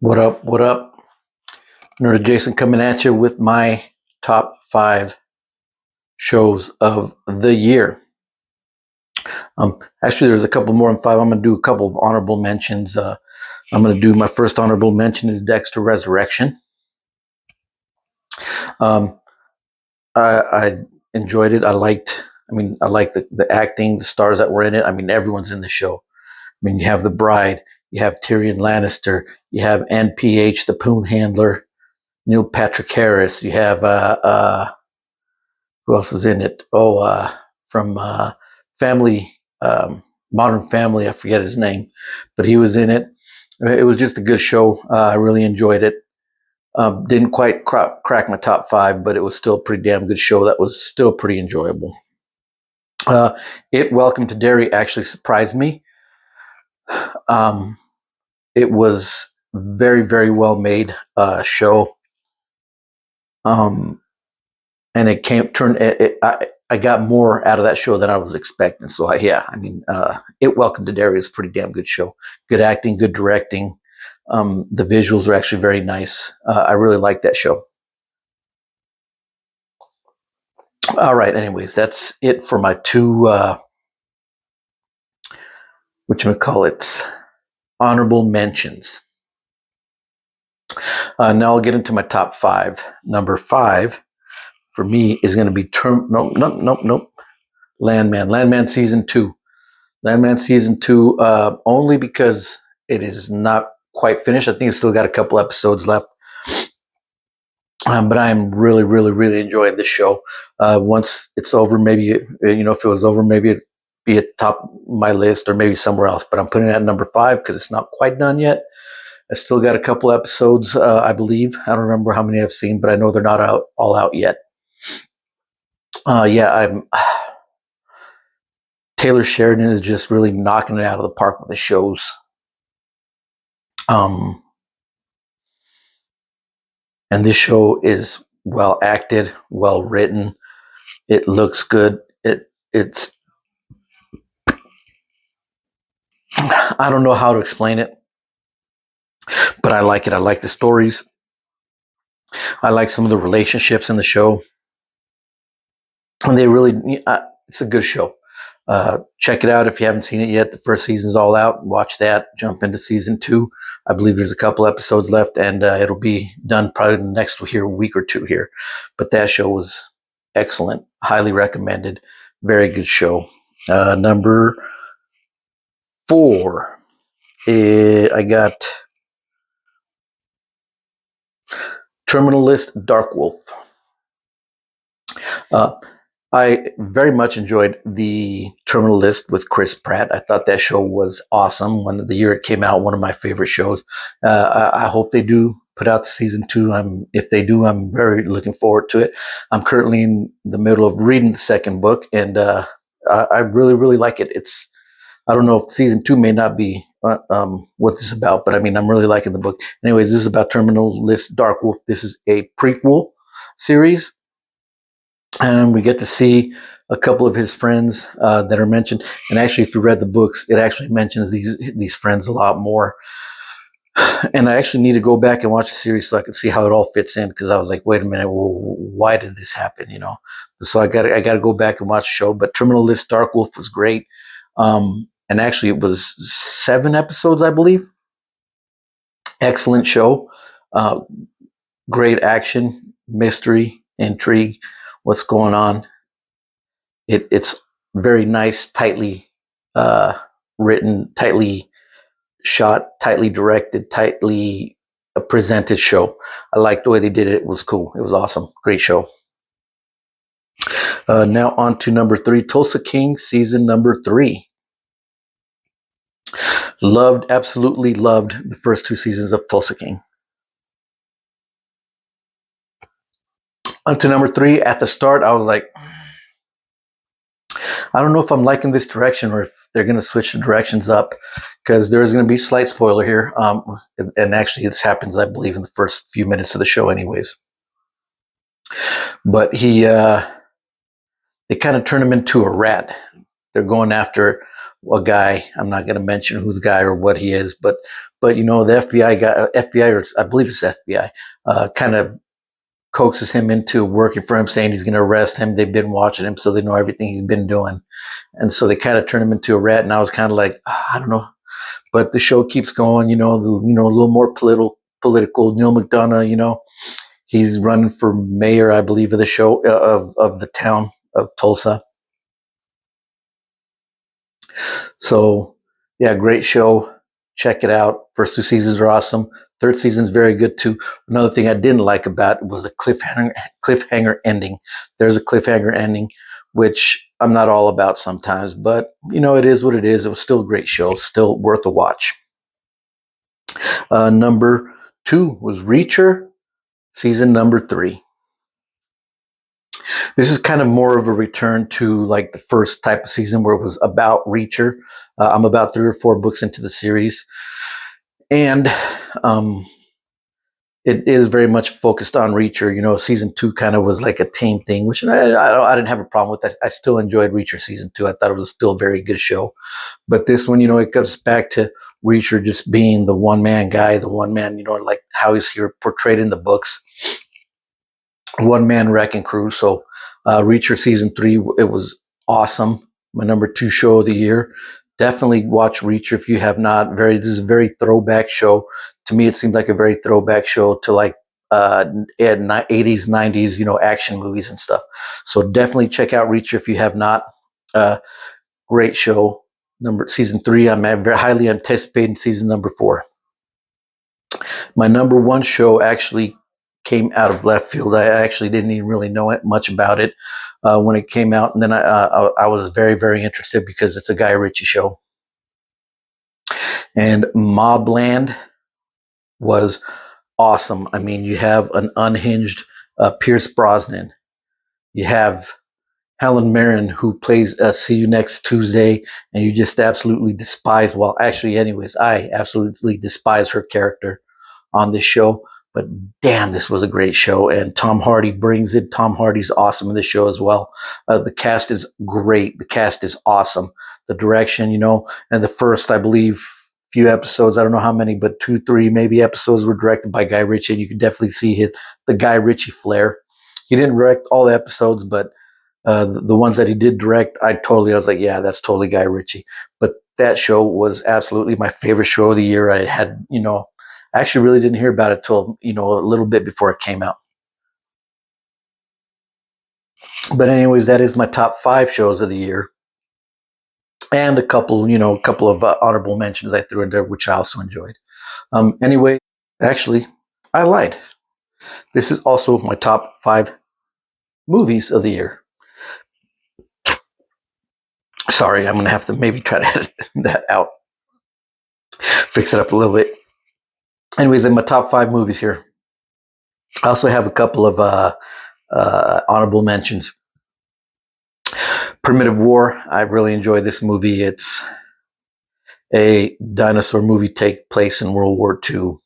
What up? What up? Nerd Jason coming at you with my top five shows of the year. Actually, there's a couple more than five. I'm going to do a couple of honorable mentions. I'm going to do my first honorable mention is Dexter Resurrection. Um, I enjoyed it. I liked the acting, the stars that were in it. I mean, everyone's in the show. I mean, you have the bride, you have Tyrion Lannister, you have NPH, the Poon Handler, Neil Patrick Harris, you have who else was in it? From Family, Modern Family. I forget his name, but he was in it. It was just a good show. I really enjoyed it. Didn't quite crack my top five, but it was still a pretty damn good show. That was still pretty enjoyable. Uh, Welcome to Derry actually surprised me. Um, it was very, very well made show. Um, and it came turned I got more out of that show than I was expecting. So It Welcome to Derry is a pretty damn good show. Good acting, good directing. The visuals are actually very nice. I really like that show. All right. Anyways, that's it for my two honorable mentions. Now I'll get into my top five. Number five for me is going to be nope. Landman season two. Landman season two, only because it is not quite finished. I think it's still got a couple episodes left. But I'm really, really, really enjoying this show. Once it's over, maybe, if it was over, maybe it'd be at top of my list or maybe somewhere else. But I'm putting it at number five because it's not quite done yet. I still got a couple episodes, I believe. I don't remember how many I've seen, but I know they're not all out yet. I'm. Taylor Sheridan is just really knocking it out of the park with the shows. And this show is well acted, well written. It looks good. It's I don't know how to explain it, but I like it. I like the stories. I like some of the relationships in the show, and it's a good show. Check it out if you haven't seen it yet. The first season's all out. Watch that. Jump into season two. I believe there's a couple episodes left, and it'll be done probably the next week or two here. But that show was excellent. Highly recommended. Very good show. Number four, I got Terminal List Dark Wolf. I very much enjoyed the Terminal List with Chris Pratt. I thought that show was awesome. When the year it came out, one of my favorite shows. I hope they do put out the season two. If they do, I'm very looking forward to it. I'm currently in the middle of reading the second book, and I really, really like it. I don't know if season two may not be what this is about, but I mean, I'm really liking the book. Anyways, this is about Terminal List Dark Wolf. This is a prequel series, and we get to see a couple of his friends that are mentioned. And actually, if you read the books, it actually mentions these friends a lot more. And I actually need to go back and watch the series so I can see how it all fits in, because I was like, wait a minute, well, why did this happen? So I got to go back and watch the show. But Terminal List Dark Wolf was great. And actually, it was 7 episodes, I believe. Excellent show. Great action, mystery, intrigue. What's going on? It's very nice, tightly written, tightly shot, tightly directed, tightly presented show. I liked the way they did it. It was cool. It was awesome. Great show. Now on to number 3, Tulsa King, season number 3. Absolutely loved the first 2 seasons of Tulsa King. On to number 3, at the start, I was like, I don't know if I'm liking this direction or if they're going to switch the directions up, because there is going to be a slight spoiler here. And actually, this happens, I believe, in the first few minutes of the show, anyways. But they kind of turn him into a rat. They're going after a guy. I'm not going to mention who the guy or what he is, but But the FBI guy, FBI, or I believe it's FBI, kind of coaxes him into working for him, saying he's going to arrest him. They've been watching him, so they know everything he's been doing, and so they kind of turn him into a rat. And I was kind of like, I don't know, but the show keeps going. A little more political. Neil McDonough, he's running for mayor, I believe, of the show of the town of Tulsa. So, yeah, great show. Check it out. First two seasons are awesome. Third season's very good too. Another thing I didn't like about it was the cliffhanger ending. There's a cliffhanger ending, which I'm not all about sometimes, but it is what it is. It was still a great show, still worth a watch. Number 2 was Reacher, season number 3. This is kind of more of a return to like the first type of season where it was about Reacher. I'm about 3 or 4 books into the series, and it is very much focused on Reacher. Season 2 kind of was like a team thing, which I didn't have a problem with that. I still enjoyed Reacher season 2. I thought it was still a very good show. But this one, it comes back to Reacher just being the one man guy, the one man, like how he's here portrayed in the books, one man wrecking crew. So Reacher season 3, it was awesome. My number 2 show of the year. Definitely watch Reacher if you have not. This is a very throwback show. To me, it seemed like a very throwback show to like 80s, 90s, action movies and stuff. So definitely check out Reacher if you have not. Great show. Season 3. I'm very highly anticipating season number 4. My number 1 show actually came out of left field. I actually didn't even really know much about it when it came out, and then I was very, very interested because it's a Guy Ritchie show. And Mobland was awesome. I mean, you have an unhinged Pierce Brosnan. You have Helen Mirren, who plays See You Next Tuesday, and you just absolutely despise, well, actually, anyways, I absolutely despise her character on this show. But damn, this was a great show, and Tom Hardy brings it. Tom Hardy's awesome in this show as well. The cast is great. The cast is awesome. The direction, and the first, I believe, few episodes, I don't know how many, but 2, 3 maybe episodes were directed by Guy Ritchie, and you can definitely see the Guy Ritchie flair. He didn't direct all the episodes, but the ones that he did direct, I was like, yeah, that's totally Guy Ritchie. But that show was absolutely my favorite show of the year. I had, I actually really didn't hear about it till, a little bit before it came out. But anyways, that is my top 5 shows of the year. And a couple of honorable mentions I threw in there, which I also enjoyed. Anyway, actually, I lied. This is also my top 5 movies of the year. Sorry, I'm going to have to maybe try to edit that out. Fix it up a little bit. Anyways, in my top 5 movies here, I also have a couple of honorable mentions. Primitive War. I really enjoy this movie. It's a dinosaur movie, take place in World War II.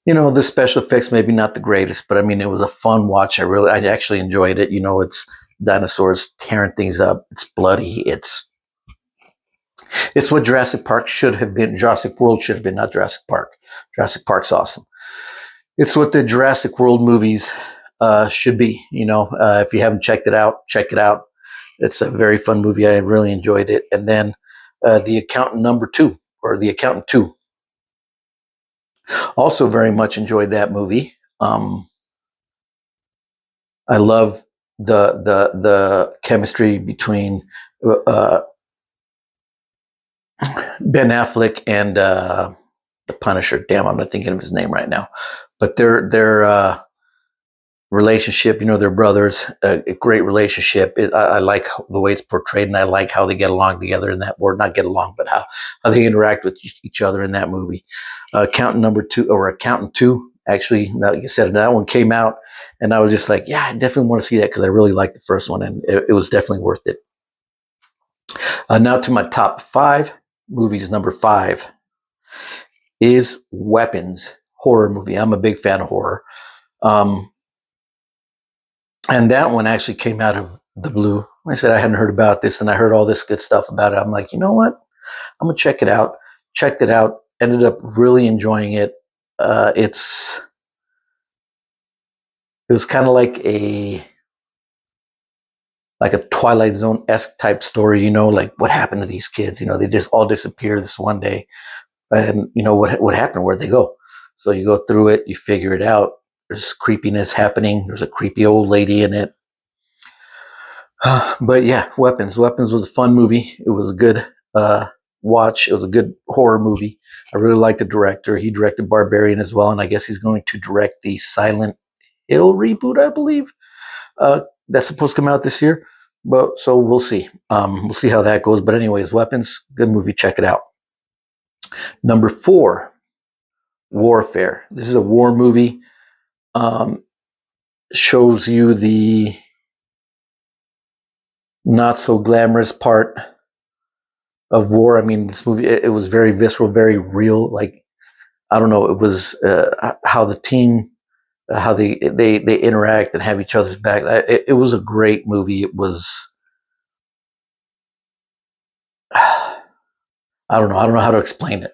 The special effects maybe not the greatest, but I mean, it was a fun watch. I actually enjoyed it. It's dinosaurs tearing things up. It's bloody. It's what Jurassic Park should have been. Jurassic World should have been, not Jurassic Park. Jurassic Park's awesome. It's what the Jurassic World movies should be. If you haven't checked it out, check it out. It's a very fun movie. I really enjoyed it. And then The Accountant number 2, or The Accountant 2. Also very much enjoyed that movie. I love the chemistry between Ben Affleck and the Punisher. Damn, I'm not thinking of his name right now. But their relationship, they're brothers, a great relationship. I like the way it's portrayed, and I like how they get along together in that, or not get along, but how they interact with each other in that movie. Accountant 2, actually, like you said, that one came out, and I was just like, yeah, I definitely want to see that because I really liked the first one, and it was definitely worth it. Now to my top 5 movies. Number 5 is Weapons, horror movie. I'm a big fan of horror. And that one actually came out of the blue. Like I said, I hadn't heard about this, and I heard all this good stuff about it. I'm like, you know what? I'm going to check it out. checked it out. Ended up really enjoying it. It was kind of like a Twilight Zone esque type story. Like what happened to these kids? They just all disappear this one day, and what happened? Where'd they go? So you go through it, you figure it out. There's creepiness happening. There's a creepy old lady in it. But yeah, Weapons. Weapons was a fun movie. It was a good watch. It was a good horror movie. I really liked the director. He directed Barbarian as well, and I guess he's going to direct the Silent Hill reboot, I believe. That's supposed to come out this year, but so we'll see. We'll see how that goes. But anyways, Weapons, good movie. Check it out. Number 4, Warfare. This is a war movie. Shows you the not so glamorous part of war. I mean, this movie it was very visceral, very real. Like I don't know, it was how the team, how they interact and have each other's back. It was a great movie. It was. I don't know. I don't know how to explain it.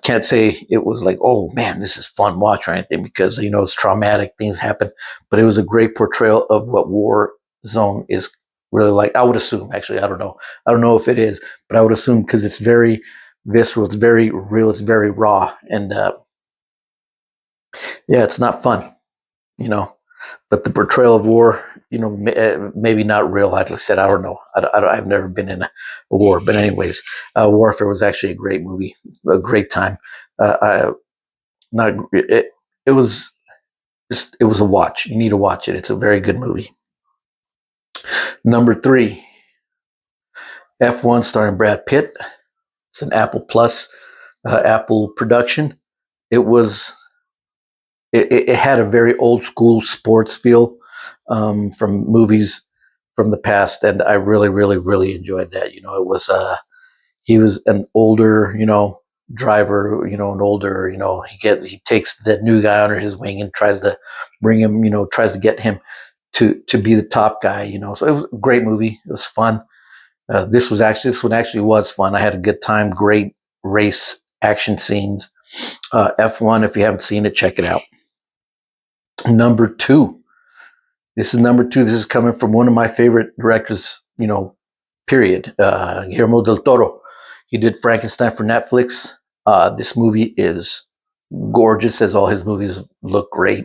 Can't say it was like, oh man, this is fun watch or anything because it's traumatic things happen, but it was a great portrayal of what war zone is really like. I would assume, actually, I don't know if it is, but I would assume because it's very visceral, it's very real, it's very raw, and yeah, it's not fun, you know. But the portrayal of war, maybe not real. Like I said, I don't know. I've never been in a war, but anyways, Warfare was actually a great movie, a great time. I, not it, it was it was a watch. You need to watch it. It's a very good movie. Number 3, F1 starring Brad Pitt. It's an Apple Plus, Apple production. It was it had a very old school sports feel from movies from the past, and I really, really, really enjoyed that. It was he was an older, driver, an older, he takes the new guy under his wing and tries to bring him, tries to get him to be the top guy. So it was a great movie. It was fun. This one actually was fun. I had a good time. Great race action scenes. F1. If you haven't seen it, check it out. Number 2. This is number 2. This is coming from one of my favorite directors. Period. Guillermo del Toro. He did Frankenstein for Netflix. This movie is gorgeous, as all his movies look great.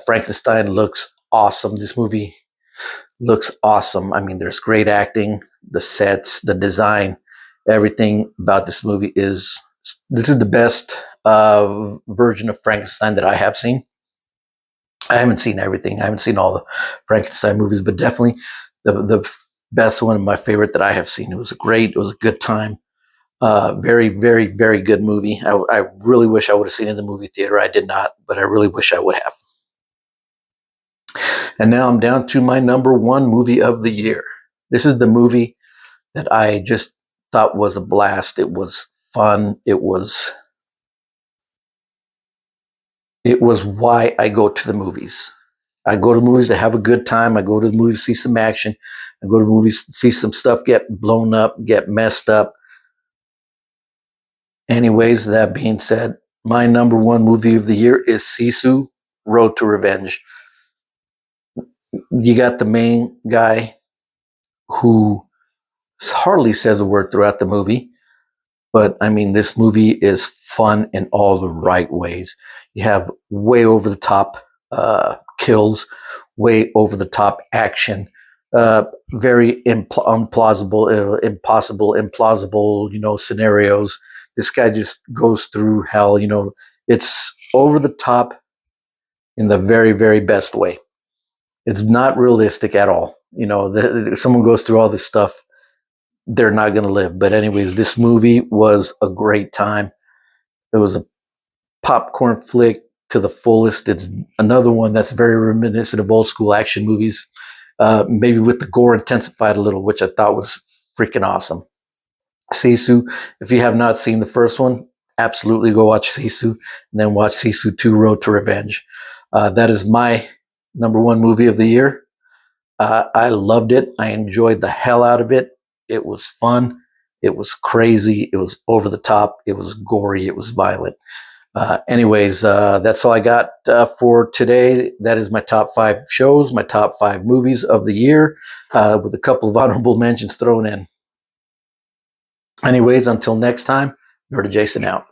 Frankenstein looks awesome. This movie looks awesome. I mean, there's great acting, the sets, the design, everything about this movie is. This is the best version of Frankenstein that I have seen. I haven't seen everything. I haven't seen all the Frankenstein movies, but definitely the best one and my favorite that I have seen. It was great. It was a good time. Very, very, very good movie. I really wish I would have seen it in the movie theater. I did not, but I really wish I would have. And now I'm down to my number 1 movie of the year. This is the movie that I just thought was a blast. It was fun. It was why I go to the movies. I go to movies to have a good time. I go to the movies to see some action. I go to movies to see some stuff get blown up, get messed up. Anyways, that being said, my number 1 movie of the year is Sisu, Road to Revenge. You got the main guy who hardly says a word throughout the movie, but I mean, this movie is fun in all the right ways. You have way over the top kills, way over the top action, very implausible, scenarios. This guy just goes through hell. It's over the top in the very, very best way. It's not realistic at all. If someone goes through all this stuff, they're not going to live. But anyways, this movie was a great time. It was a popcorn flick to the fullest. It's another one that's very reminiscent of old school action movies, maybe with the gore intensified a little, which I thought was freaking awesome. Sisu, if you have not seen the first one, absolutely go watch Sisu, and then watch Sisu 2 Road to Revenge. That is my number 1 movie of the year. I loved it. I enjoyed the hell out of it. It was fun. It was crazy. It was over the top. It was gory. It was violent. Anyways, that's all I got for today. That is my top 5 shows, my top 5 movies of the year, with a couple of honorable mentions thrown in. Anyways, until next time, Nerdy Jason out.